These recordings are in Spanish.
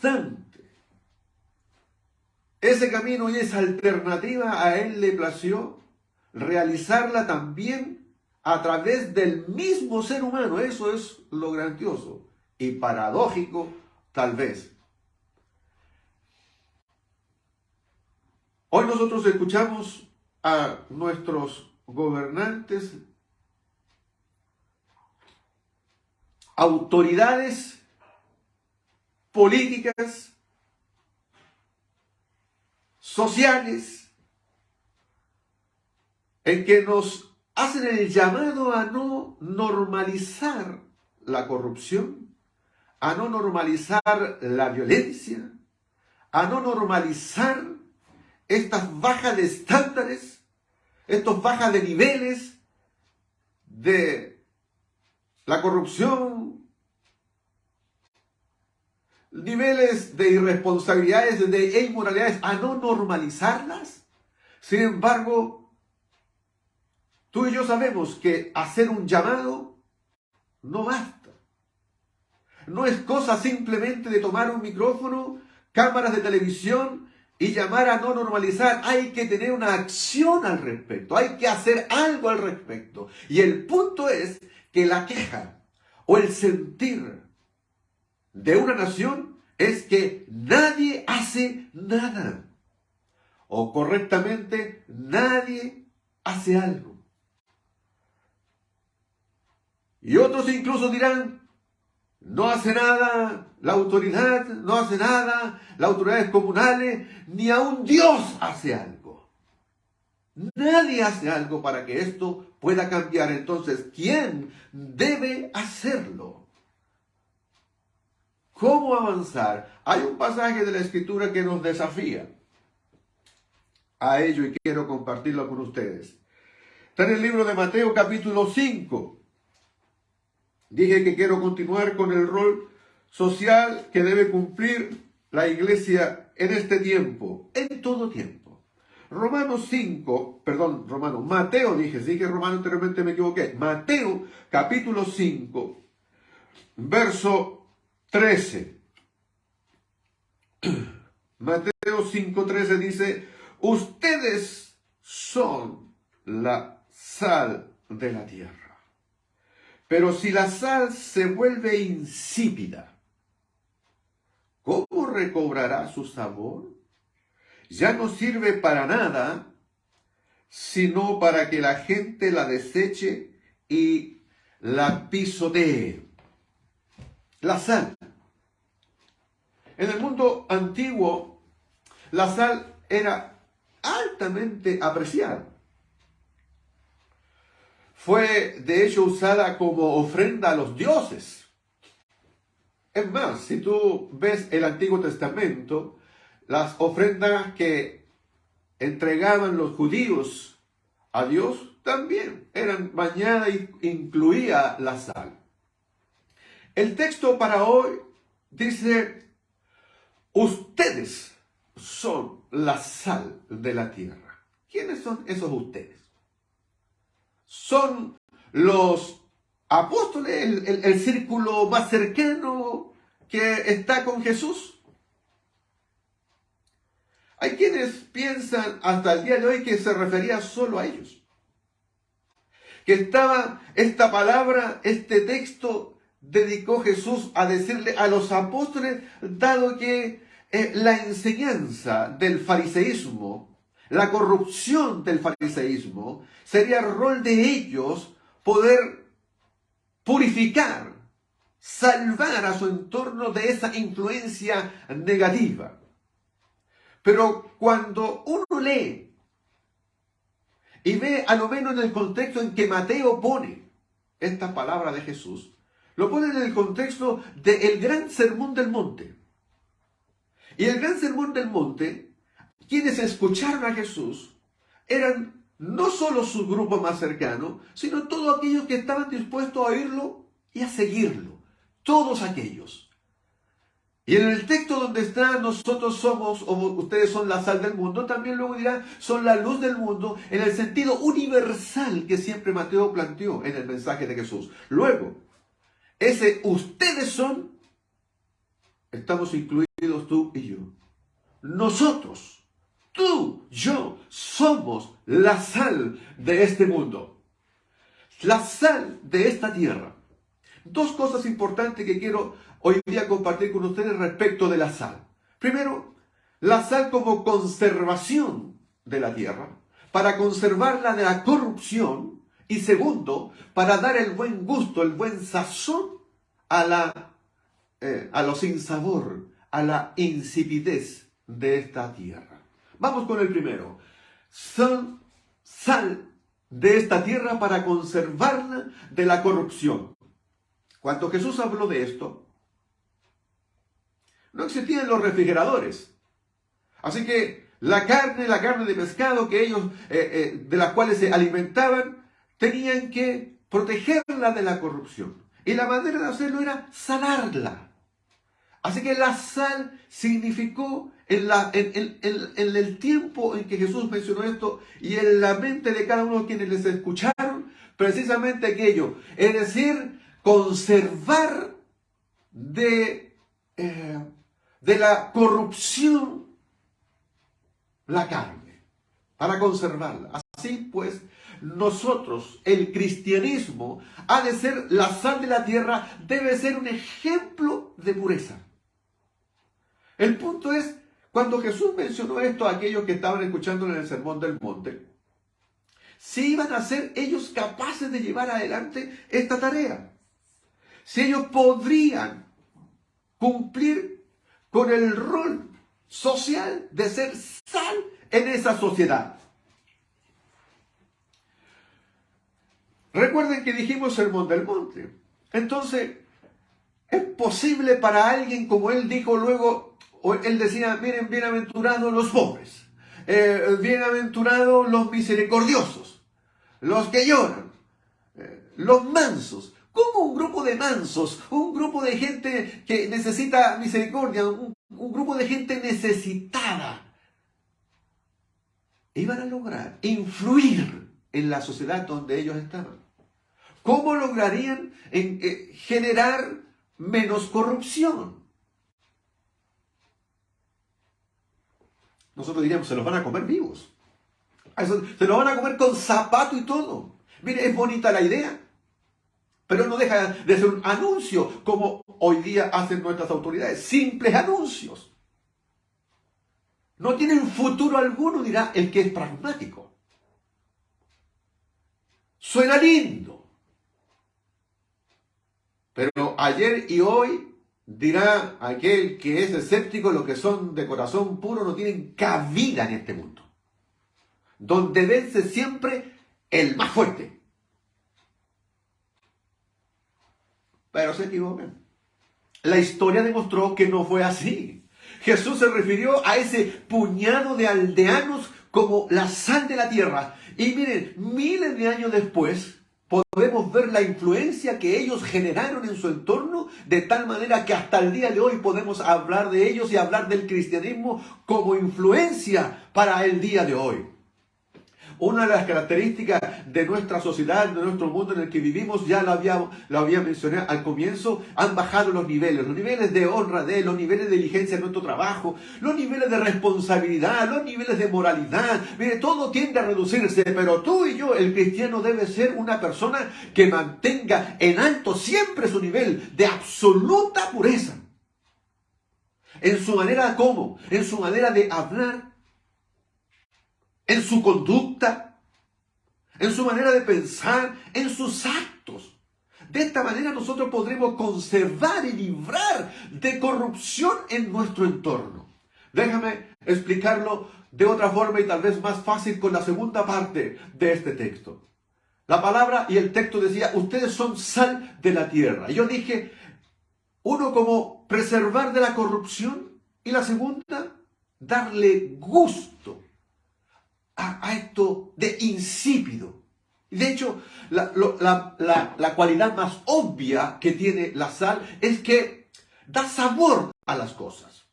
obstante, ese camino y esa alternativa a él le plació realizarla también a través del mismo ser humano. Eso es lo grandioso y paradójico, tal vez. Hoy nosotros escuchamos a nuestros gobernantes, autoridades políticas, sociales, en que nos hacen el llamado a no normalizar la corrupción, a no normalizar la violencia, a no normalizar estas bajas de estándares, estos bajas de niveles de la corrupción, niveles de irresponsabilidades, de inmoralidades, a no normalizarlas. Sin embargo, tú y yo sabemos que hacer un llamado no basta. No es cosa simplemente de tomar un micrófono, cámaras de televisión y llamar a no normalizar. Hay que tener una acción al respecto, hay que hacer algo al respecto. Y el punto es que la queja o el sentir de una nación es que nadie hace nada. O correctamente, nadie hace algo. Y otros incluso dirán, no hace nada la autoridad, no hace nada las autoridades comunales, ni aun Dios hace algo. Nadie hace algo para que esto pueda cambiar. Entonces, ¿quién debe hacerlo? ¿Cómo avanzar? Hay un pasaje de la Escritura que nos desafía a ello y quiero compartirlo con ustedes. Está en el libro de Mateo capítulo 5. Dije que quiero continuar con el rol social que debe cumplir la iglesia en este tiempo, en todo tiempo. Mateo dije Romano anteriormente, me equivoqué. Mateo capítulo 5, verso 13. Mateo 5:13 dice, ustedes son la sal de la tierra. Pero si la sal se vuelve insípida, ¿cómo recobrará su sabor? Ya no sirve para nada, sino para que la gente la deseche y la pisotee. La sal. En el mundo antiguo, la sal era altamente apreciada. Fue de hecho usada como ofrenda a los dioses. Es más, si tú ves el Antiguo Testamento, las ofrendas que entregaban los judíos a Dios también eran bañadas y incluía la sal. El texto para hoy dice, ustedes son la sal de la tierra. ¿Quiénes son esos ustedes? Son los apóstoles, el círculo más cercano que está con Jesús. Hay quienes piensan hasta el día de hoy que se refería solo a ellos. Que estaba esta palabra, este texto, dedicó Jesús a decirle a los apóstoles, dado que la enseñanza del fariseísmo, la corrupción del fariseísmo, sería el rol de ellos poder purificar, salvar a su entorno de esa influencia negativa. Pero cuando uno lee y ve a lo menos en el contexto en que Mateo pone esta palabra de Jesús, lo pone en el contexto del gran sermón del monte. Y el gran sermón del monte, quienes escucharon a Jesús, eran no solo su grupo más cercano, sino todos aquellos que estaban dispuestos a oírlo y a seguirlo. Todos aquellos. Y en el texto donde está, nosotros somos, o ustedes son la sal del mundo, también luego dirá, son la luz del mundo, en el sentido universal que siempre Mateo planteó en el mensaje de Jesús. Luego, ese ustedes son, estamos incluidos incluidos tú y yo. Nosotros, tú, yo, somos la sal de este mundo. La sal de esta tierra. Dos cosas importantes que quiero hoy día compartir con ustedes respecto de la sal. Primero, la sal como conservación de la tierra, para conservarla de la corrupción. Y segundo, para dar el buen gusto, el buen sazón a lo sinsabor, a la insipidez de esta tierra. Vamos con el primero. Son sal de esta tierra para conservarla de la corrupción. Cuando Jesús habló de esto, no existían los refrigeradores. Así que la carne de pescado que ellos, de las cuales se alimentaban, tenían que protegerla de la corrupción. Y la manera de hacerlo era salarla. Así que la sal significó en el tiempo en que Jesús mencionó esto y en la mente de cada uno de quienes les escucharon, precisamente aquello. Es decir, conservar de la corrupción la carne, para conservarla. Así pues, nosotros, el cristianismo, ha de ser la sal de la tierra, debe ser un ejemplo de pureza. El punto es, cuando Jesús mencionó esto a aquellos que estaban escuchando en el Sermón del Monte, si iban a ser ellos capaces de llevar adelante esta tarea, si ellos podrían cumplir con el rol social de ser sal en esa sociedad. Recuerden que dijimos Sermón del Monte. Entonces, es posible para alguien, como él dijo luego, él decía, miren, bienaventurados los pobres, bienaventurados los misericordiosos, los que lloran, los mansos. ¿Cómo un grupo de mansos, un grupo de gente que necesita misericordia, un grupo de gente necesitada, iban a lograr influir en la sociedad donde ellos estaban? ¿Cómo lograrían generar menos corrupción? Nosotros diríamos, se los van a comer vivos. Se los van a comer con zapato y todo. Mire, es bonita la idea, pero no deja de ser un anuncio, como hoy día hacen nuestras autoridades. Simples anuncios. No tienen futuro alguno, dirá el que es pragmático. Suena lindo. Pero ayer y hoy, dirá aquel que es escéptico, los que son de corazón puro no tienen cabida en este mundo, donde vence siempre el más fuerte. Pero se equivocan. La historia demostró que no fue así. Jesús se refirió a ese puñado de aldeanos como la sal de la tierra. Y miren, miles de años después, podemos ver la influencia que ellos generaron en su entorno, de tal manera que hasta el día de hoy podemos hablar de ellos y hablar del cristianismo como influencia para el día de hoy. Una de las características de nuestra sociedad, de nuestro mundo en el que vivimos, ya lo había mencionado al comienzo, han bajado los niveles de honradez, los niveles de diligencia en nuestro trabajo, los niveles de responsabilidad, los niveles de moralidad. Mire, todo tiende a reducirse, pero tú y yo, el cristiano, debe ser una persona que mantenga en alto siempre su nivel de absoluta pureza. En su manera, ¿cómo? En su manera de hablar, en su conducta, en su manera de pensar, en sus actos. De esta manera nosotros podremos conservar y librar de corrupción en nuestro entorno. Déjame explicarlo de otra forma y tal vez más fácil con la segunda parte de este texto. La palabra y el texto decía, ustedes son sal de la tierra. Y yo dije, uno como preservar de la corrupción y la segunda, darle gusto a esto de insípido. De hecho, la cualidad más obvia que tiene la sal es que da sabor a las cosas.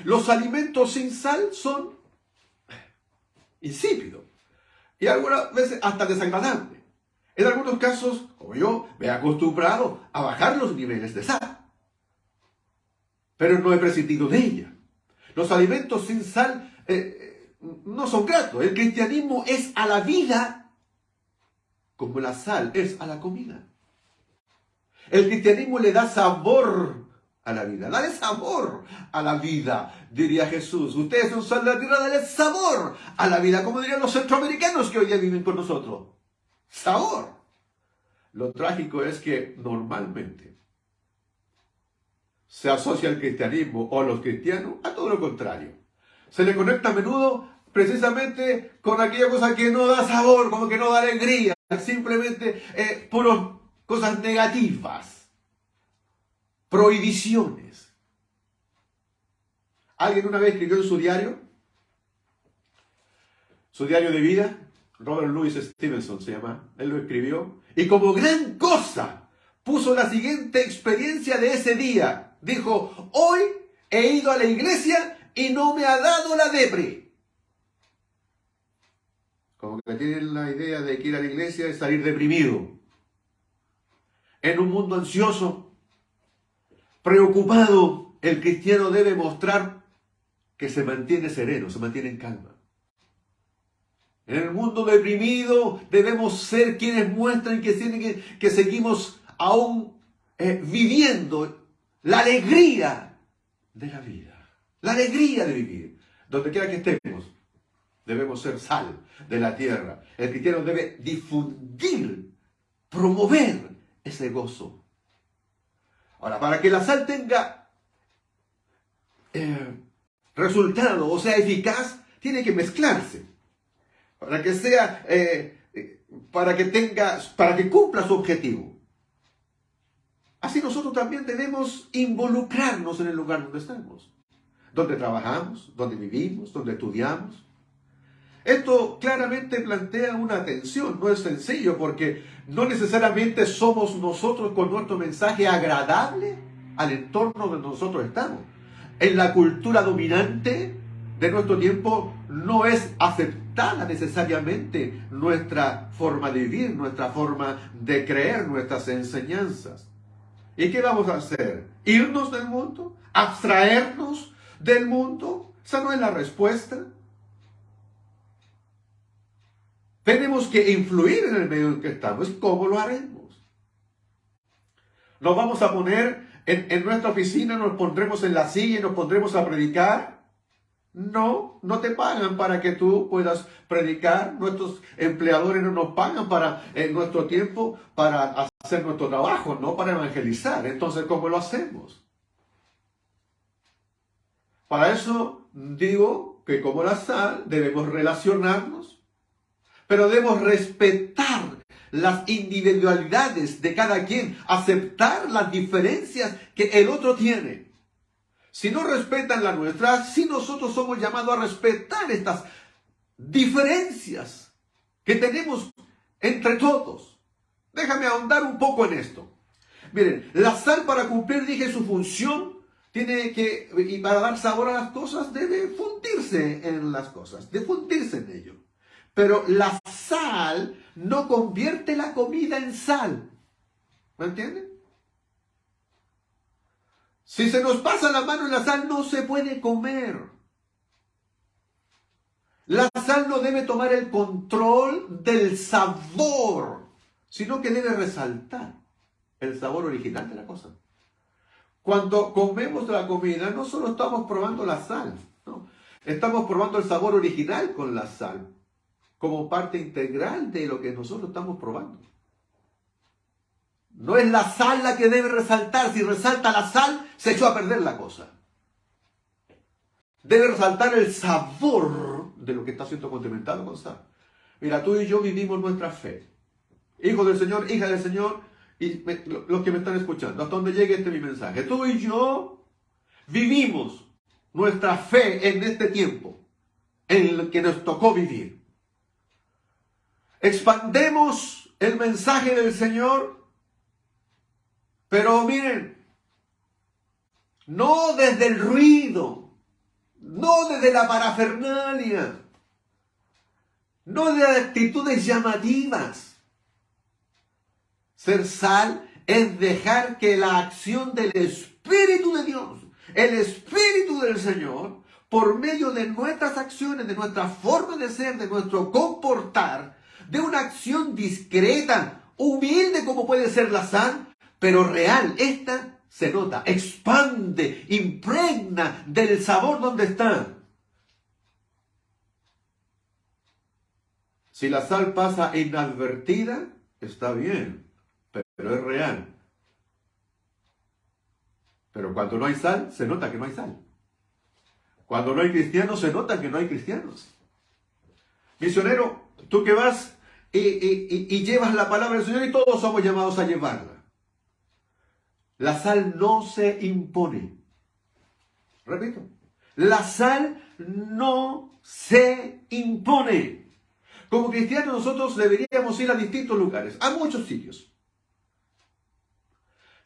Los alimentos sin sal son insípidos y algunas veces hasta desagradables. En algunos casos, como yo, me he acostumbrado a bajar los niveles de sal. pero no he prescindido de ella. Los alimentos sin sal no son gratos. El cristianismo es a la vida como la sal es a la comida. El cristianismo le da sabor a la vida. Dale sabor a la vida, diría Jesús. Ustedes son sal de la tierra, dale sabor a la vida, como dirían los centroamericanos que hoy día viven con nosotros. Sabor. Lo trágico es que normalmente se asocia el cristianismo o los cristianos a todo lo contrario. Se le conecta a menudo precisamente con aquella cosa que no da sabor, como que no da alegría, simplemente puras cosas negativas, prohibiciones. Alguien una vez escribió en su diario de vida, Robert Louis Stevenson se llama, él lo escribió, y como gran cosa puso la siguiente experiencia de ese día. Dijo, hoy he ido a la iglesia y no me ha dado la depre. Como que tienen la idea de que ir a la iglesia es salir deprimido. En un mundo ansioso, preocupado, el cristiano debe mostrar que se mantiene sereno, se mantiene en calma. En el mundo deprimido debemos ser quienes muestran que seguimos aún viviendo la alegría de la vida, la alegría de vivir. Donde quiera que estemos, debemos ser sal de la tierra. El cristiano debe difundir, promover ese gozo. Ahora, para que la sal tenga resultado, o sea, eficaz, tiene que mezclarse. Para que sea, para que cumpla su objetivo. Así nosotros también debemos involucrarnos en el lugar donde estamos, donde trabajamos, donde vivimos, donde estudiamos. Esto claramente plantea una tensión, no es sencillo, porque no necesariamente somos nosotros con nuestro mensaje agradable al entorno donde nosotros estamos. En la cultura dominante de nuestro tiempo no es aceptada necesariamente nuestra forma de vivir, nuestra forma de creer, nuestras enseñanzas. ¿Y qué vamos a hacer? ¿Irnos del mundo? ¿Abstraernos del mundo? Esa no es la respuesta. Tenemos que influir en el medio en que estamos. ¿Cómo lo haremos? ¿Nos vamos a poner en nuestra oficina, nos pondremos en la silla y nos pondremos a predicar? No, no te pagan para que tú puedas predicar. Nuestros empleadores no nos pagan en nuestro tiempo para hacer nuestro trabajo, no para evangelizar. Entonces, ¿cómo lo hacemos? Para eso digo que como la sal debemos relacionarnos, pero debemos respetar las individualidades de cada quien, aceptar las diferencias que el otro tiene. Si no respetan la nuestra, si nosotros somos llamados a respetar estas diferencias que tenemos entre todos. Déjame ahondar un poco en esto. Miren, la sal para cumplir, dije, su función, y para dar sabor a las cosas, debe fundirse en las cosas, de fundirse en ello. Pero la sal no convierte la comida en sal. ¿Me entienden? Si se nos pasa la mano en la sal, no se puede comer. La sal no debe tomar el control del sabor, sino que debe resaltar el sabor original de la cosa. Cuando comemos la comida, no solo estamos probando la sal, no, estamos probando el sabor original con la sal, como parte integral de lo que nosotros estamos probando. No es la sal la que debe resaltar. Si resalta la sal, se echó a perder la cosa. Debe resaltar el sabor de lo que está siendo condimentado con sal. Mira, tú y yo vivimos nuestra fe. Hijo del Señor, hija del Señor, y los que me están escuchando, hasta donde llegue mi mensaje. Tú y yo vivimos nuestra fe en este tiempo, en el que nos tocó vivir. Expandemos el mensaje del Señor. Pero miren, no desde el ruido, no desde la parafernalia, no de actitudes llamativas. Ser sal es dejar que la acción del Espíritu de Dios el Espíritu del Señor, por medio de nuestras acciones, de nuestra forma de ser, de nuestro comportar, de una acción discreta, humilde como puede ser la sal, pero real. Esta se nota, expande, impregna del sabor donde está. Si la sal pasa inadvertida, está bien, pero es real. Pero cuando no hay sal, se nota que no hay sal. Cuando no hay cristianos, se nota que no hay cristianos. Misionero, tú que vas y llevas la palabra del Señor, y todos somos llamados a llevarla. La sal no se impone. Repito, la sal no se impone. Como cristianos nosotros deberíamos ir a distintos lugares, a muchos sitios.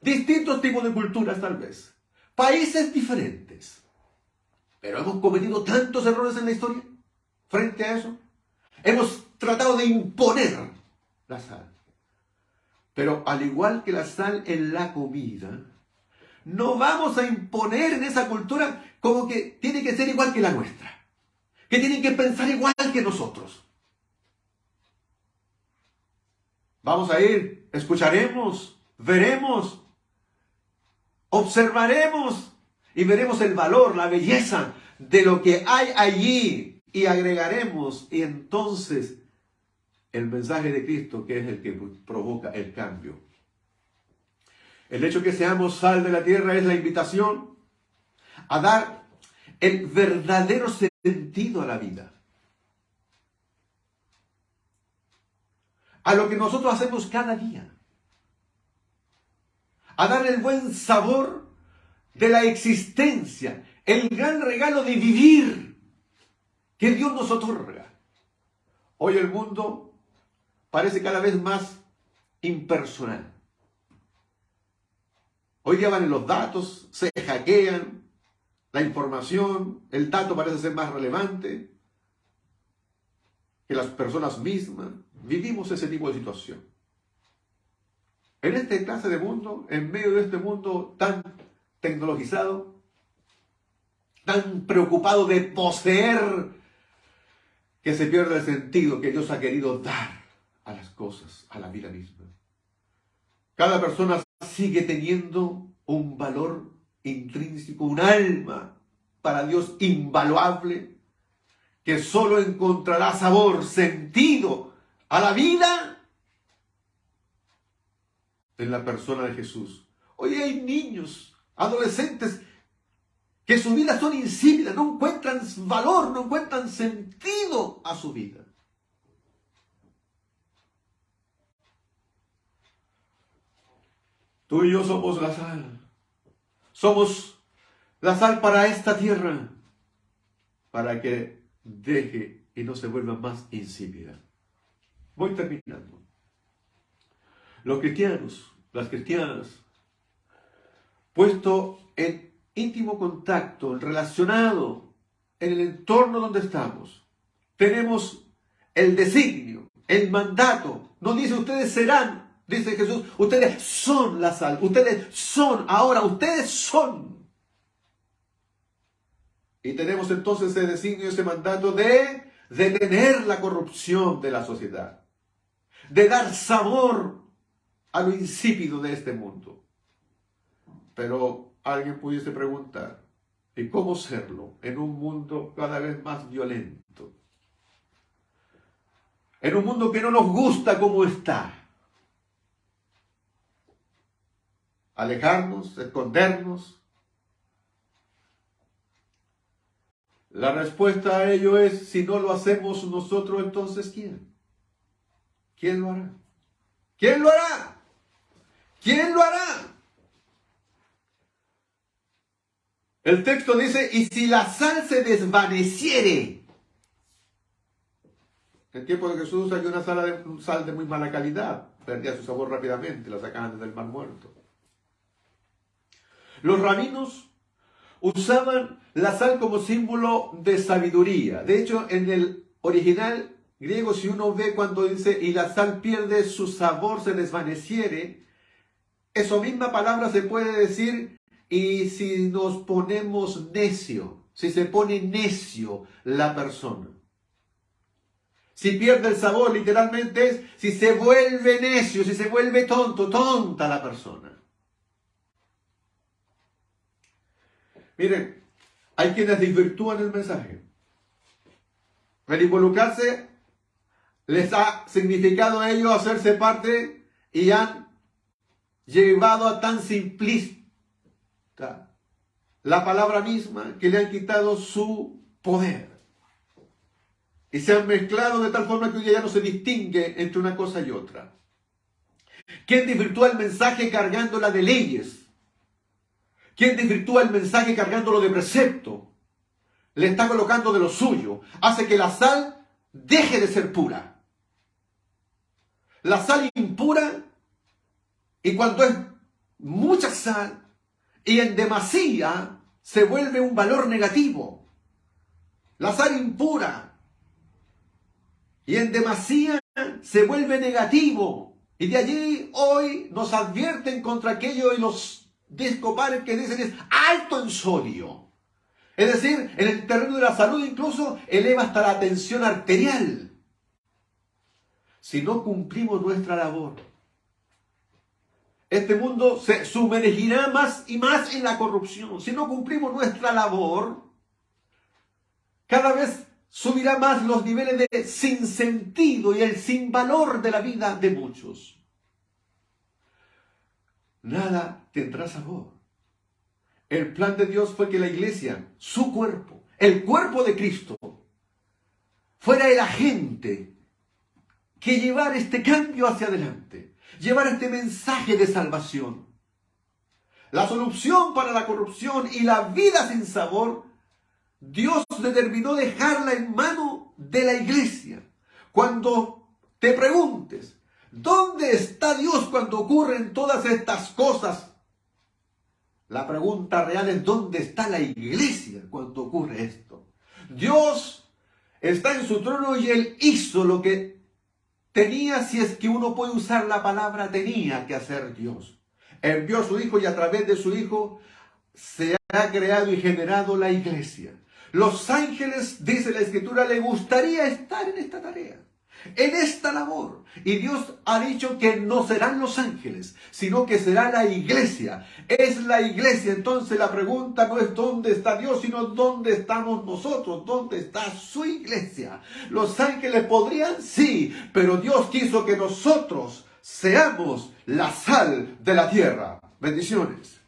Distintos tipos de culturas tal vez. Países diferentes. Pero hemos cometido tantos errores en la historia frente a eso. Hemos tratado de imponer la sal. Pero al igual que la sal en la comida, no vamos a imponer en esa cultura como que tiene que ser igual que la nuestra. Que tienen que pensar igual que nosotros. Vamos a ir, escucharemos, veremos, observaremos y veremos el valor, la belleza de lo que hay allí y agregaremos, y entonces el mensaje de Cristo, que es el que provoca el cambio. El hecho que seamos sal de la tierra es la invitación a dar el verdadero sentido a la vida. A lo que nosotros hacemos cada día. A darle el buen sabor de la existencia, el gran regalo de vivir que Dios nos otorga. Hoy el mundo parece cada vez más impersonal. Hoy día van en los datos, se hackean la información, el dato parece ser más relevante que las personas mismas. Vivimos ese tipo de situación. En esta clase de mundo, en medio de este mundo tan tecnologizado, tan preocupado de poseer, que se pierde el sentido que Dios ha querido dar a las cosas, a la vida misma. Cada persona sigue teniendo un valor intrínseco, un alma para Dios invaluable, que solo encontrará sabor, sentido a la vida en la persona de Jesús. Hoy hay niños, adolescentes, que sus vidas son insípidas, no encuentran valor, no encuentran sentido a su vida. Tú y yo somos la sal. Somos la sal para esta tierra, para que deje y no se vuelva más insípida. Voy terminando. Los cristianos, las cristianas, puesto en íntimo contacto, relacionado en el entorno donde estamos, tenemos el designio, el mandato. No dice ustedes serán, dice Jesús, ustedes son la sal, ustedes son, ahora ustedes son. Y tenemos entonces ese designio, ese mandato de detener la corrupción de la sociedad, de dar sabor a lo insípido de este mundo. Pero alguien pudiese preguntar, ¿y cómo serlo en un mundo cada vez más violento? En un mundo que no nos gusta como está. Alejarnos, escondernos. La respuesta a ello es, si no lo hacemos nosotros, entonces ¿quién? ¿Quién lo hará? ¿Quién lo hará? ¿Quién lo hará? El texto dice, y si la sal se desvaneciere. En el tiempo de Jesús hay una sal de muy mala calidad. Perdía su sabor rápidamente, la sacaban del mar muerto. Los rabinos usaban la sal como símbolo de sabiduría. De hecho, en el original griego, si uno ve cuando dice, y la sal pierde su sabor, se desvaneciere, esa misma palabra se puede decir y si nos ponemos necio, si se pone necio la persona. Si pierde el sabor, literalmente es si se vuelve necio, si se vuelve tonto, tonta la persona. Miren, hay quienes desvirtúan el mensaje. El involucrarse les ha significado a ellos hacerse parte y han llevado a tan simplista la palabra misma que le han quitado su poder. Y se han mezclado de tal forma que hoy ya no se distingue entre una cosa y otra. ¿Quién desvirtúa el mensaje cargándola de leyes? ¿Quién desvirtúa el mensaje cargándolo de precepto? Le está colocando de lo suyo. Hace que la sal deje de ser pura. La sal impura, y cuando es mucha sal y en demasía, se vuelve un valor negativo. La sal impura y en demasía se vuelve negativo. Y de allí hoy nos advierten contra aquello y los discopares que dicen es alto en sodio. Es decir, en el terreno de la salud incluso eleva hasta la tensión arterial. Si no cumplimos nuestra labor, este mundo se sumergirá más y más en la corrupción. Si no cumplimos nuestra labor, cada vez subirá más los niveles de sinsentido y el sinvalor de la vida de muchos. Nada tendrá sabor. El plan de Dios fue que la iglesia, su cuerpo, el cuerpo de Cristo, fuera el agente que llevara este cambio hacia adelante, llevar este mensaje de salvación. La solución para la corrupción y la vida sin sabor, Dios determinó dejarla en mano de la iglesia. Cuando te preguntes, ¿dónde está Dios cuando ocurren todas estas cosas? La pregunta real es, ¿dónde está la iglesia cuando ocurre esto? Dios está en su trono y Él hizo lo que tenía, si es que uno puede usar la palabra tenía que hacer Dios. Envió a su Hijo y a través de su Hijo se ha creado y generado la iglesia. Los ángeles, dice la Escritura, le gustaría estar en esta tarea, en esta labor. Y Dios ha dicho que no serán los ángeles, sino que será la iglesia. Es la iglesia. Entonces la pregunta no es dónde está Dios, sino dónde estamos nosotros, dónde está su iglesia. Los ángeles podrían, sí, pero Dios quiso que nosotros seamos la sal de la tierra. Bendiciones.